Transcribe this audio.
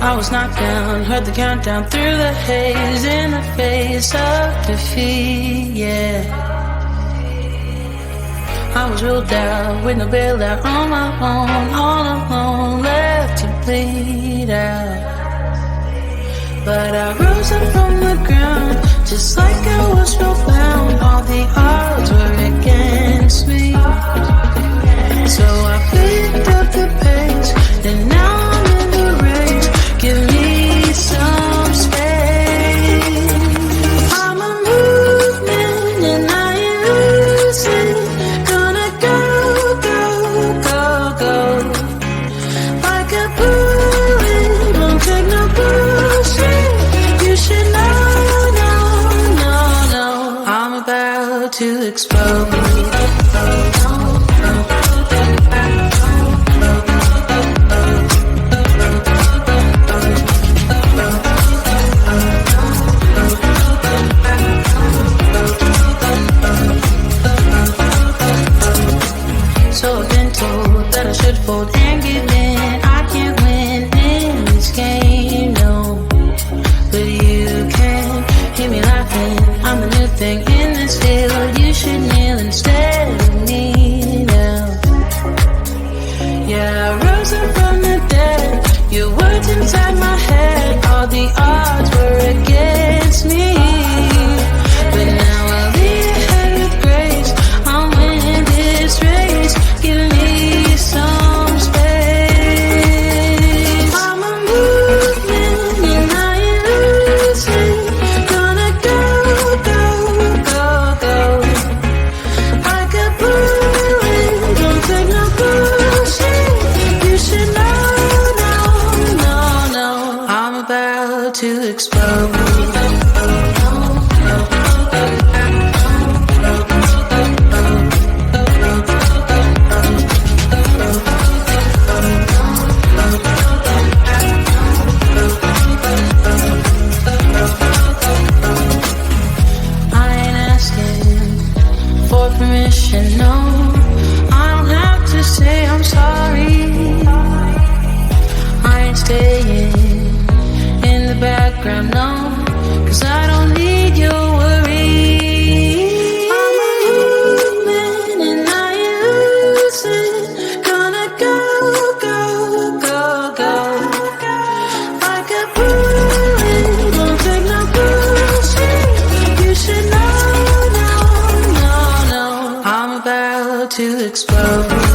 I was knocked down, heard the countdown through the haze, in the face of defeat, yeah. I was ruled out with no bailout, on my own, all alone, left to bleed out. But I rose up from the ground, just like I was spellbound. All the odds were against me, so I picked up the pace, and now I'm in the race. Give me some space. I'm a movement and I ain't losing. Gonna go, go, go, go. Like a bullet, don't take no bullshit. You should know, no. I'm about to explode. So I've been told that I should fold and give in. I can't win in this game, no. But you can hear me laughing. I'm the new thing in this field. You should kneel instead of me now. Yeah, I rose up from the dead. Your words inside my head. All the odds were against me, but now I'll lead ahead with grace. I'm winning this race. Give me some space. I'm a movement and I ain't losing. Gonna go, go, go, go. Like a bullet, don't take no bullshit. You should know, no. I'm about to explode. Permission, no. I don't have to say I'm sorry. I ain't staying in the background, no, 'cause I don't need your worry. I'm a movement and I ain't losing. Gonna go, go, go, go. Like a bullet, don't take no bullshit. You should know, I'm about to explode.